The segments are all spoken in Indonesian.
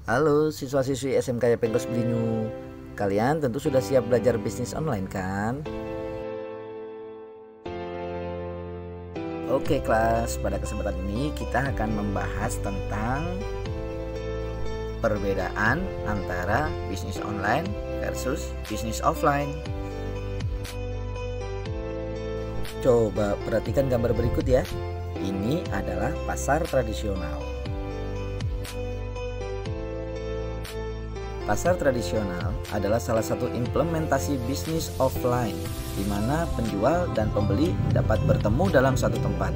Halo siswa-siswi SMK Yapengkos Belinyu. Kalian tentu sudah siap belajar bisnis online kan? Oke kelas, pada kesempatan ini kita akan membahas tentang perbedaan antara bisnis online versus bisnis offline. Coba perhatikan gambar berikut ya. Ini adalah pasar tradisional. Pasar tradisional adalah salah satu implementasi bisnis offline di mana penjual dan pembeli dapat bertemu dalam satu tempat.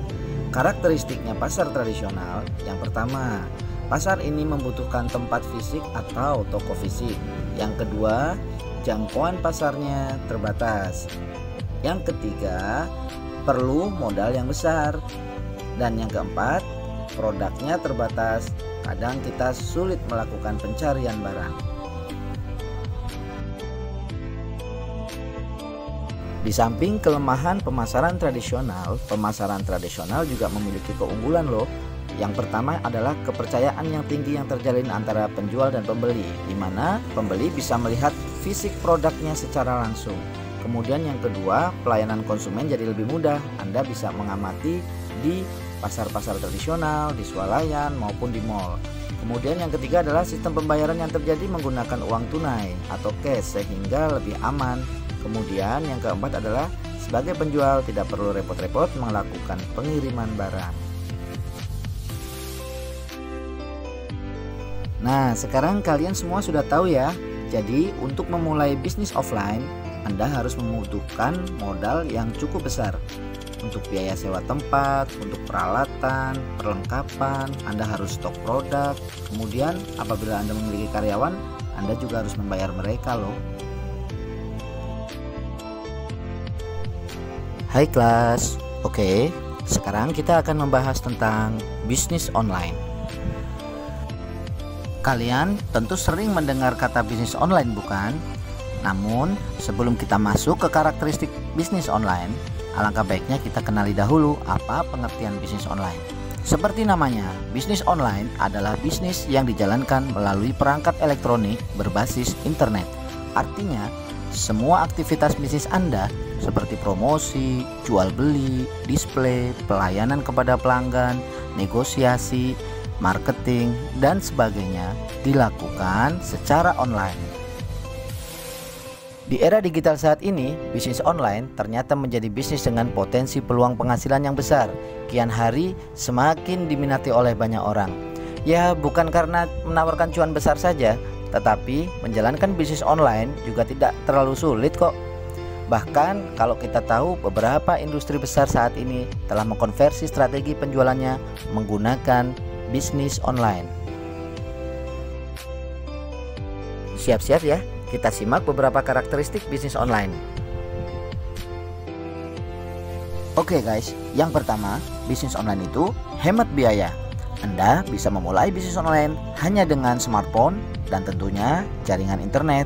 Karakteristiknya pasar tradisional, yang pertama, pasar ini membutuhkan tempat fisik atau toko fisik. Yang kedua, jangkauan pasarnya terbatas. Yang ketiga, perlu modal yang besar. Dan yang keempat, produknya terbatas. Kadang kita sulit melakukan pencarian barang. Di samping kelemahan pemasaran tradisional juga memiliki keunggulan loh. Yang pertama adalah kepercayaan yang tinggi yang terjalin antara penjual dan pembeli, di mana pembeli bisa melihat fisik produknya secara langsung. Kemudian yang kedua, pelayanan konsumen jadi lebih mudah. Anda bisa mengamati di pasar-pasar tradisional, di swalayan maupun di mall. Kemudian yang ketiga adalah sistem pembayaran yang terjadi menggunakan uang tunai atau cash sehingga lebih aman. Kemudian yang keempat adalah sebagai penjual tidak perlu repot-repot melakukan pengiriman barang. Nah, sekarang kalian semua sudah tahu ya. Jadi untuk memulai bisnis offline, Anda harus membutuhkan modal yang cukup besar. Untuk biaya sewa tempat, untuk peralatan, perlengkapan, Anda harus stok produk. Kemudian apabila Anda memiliki karyawan, Anda juga harus membayar mereka loh. Hai kelas. Oke, sekarang kita akan membahas tentang bisnis online. Kalian tentu sering mendengar kata bisnis online bukan? Namun sebelum kita masuk ke karakteristik bisnis online, alangkah baiknya kita kenali dahulu apa pengertian bisnis online. Seperti namanya, bisnis online adalah bisnis yang dijalankan melalui perangkat elektronik berbasis internet. Artinya, semua aktivitas bisnis Anda seperti promosi, jual beli, display, pelayanan kepada pelanggan, negosiasi, marketing, dan sebagainya dilakukan secara online. Di era digital saat ini, bisnis online ternyata menjadi bisnis dengan potensi peluang penghasilan yang besar. Kian hari semakin diminati oleh banyak orang. Ya, bukan karena menawarkan cuan besar saja, tetapi menjalankan bisnis online juga tidak terlalu sulit kok. Bahkan kalau kita tahu beberapa industri besar saat ini telah mengkonversi strategi penjualannya menggunakan bisnis online. Siap-siap ya. Kita simak beberapa karakteristik bisnis online. Oke guys, yang pertama, bisnis online itu hemat biaya. Anda bisa memulai bisnis online hanya dengan smartphone dan tentunya jaringan internet.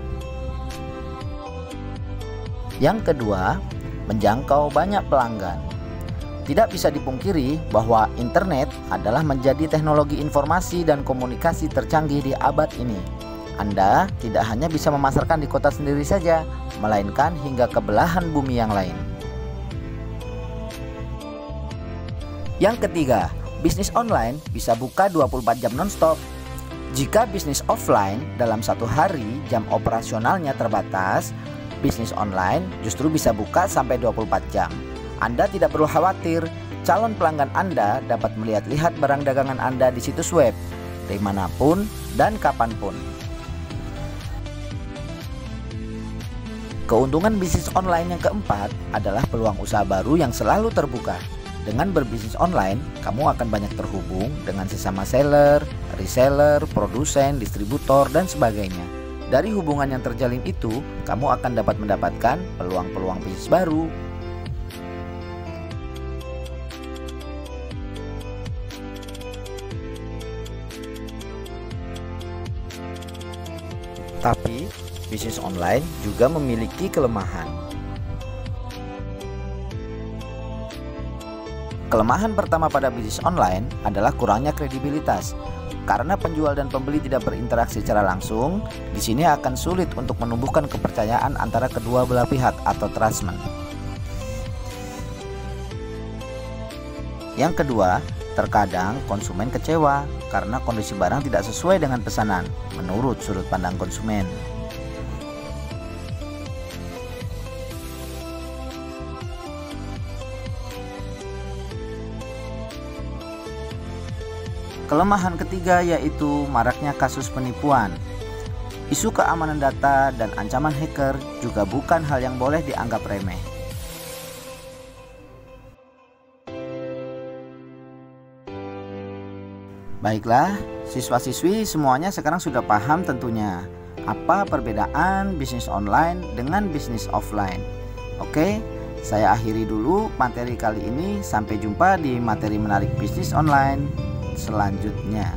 Yang kedua, menjangkau banyak pelanggan. Tidak bisa dipungkiri bahwa internet adalah menjadi teknologi informasi dan komunikasi tercanggih di abad ini. Anda tidak hanya bisa memasarkan di kota sendiri saja, melainkan hingga ke belahan bumi yang lain. Yang ketiga, bisnis online bisa buka 24 jam non-stop. Jika bisnis offline dalam satu hari jam operasionalnya terbatas, bisnis online justru bisa buka sampai 24 jam. Anda tidak perlu khawatir, calon pelanggan Anda dapat melihat-lihat barang dagangan Anda di situs web, dimanapun dan kapanpun. Keuntungan bisnis online yang keempat adalah peluang usaha baru yang selalu terbuka. Dengan berbisnis online, kamu akan banyak terhubung dengan sesama seller, reseller, produsen, distributor, dan sebagainya. Dari hubungan yang terjalin itu, kamu akan dapat mendapatkan peluang-peluang bisnis baru. Tapi, bisnis online juga memiliki kelemahan. Kelemahan pertama pada bisnis online adalah kurangnya kredibilitas. Karena penjual dan pembeli tidak berinteraksi secara langsung, di sini akan sulit untuk menumbuhkan kepercayaan antara kedua belah pihak atau trustment. Yang kedua, terkadang konsumen kecewa karena kondisi barang tidak sesuai dengan pesanan menurut sudut pandang konsumen. Kelemahan ketiga yaitu maraknya kasus penipuan. Isu keamanan data dan ancaman hacker juga bukan hal yang boleh dianggap remeh. Baiklah, siswa-siswi semuanya sekarang sudah paham tentunya apa perbedaan bisnis online dengan bisnis offline. Oke, saya akhiri dulu materi kali ini. Sampai jumpa di materi menarik bisnis online selanjutnya.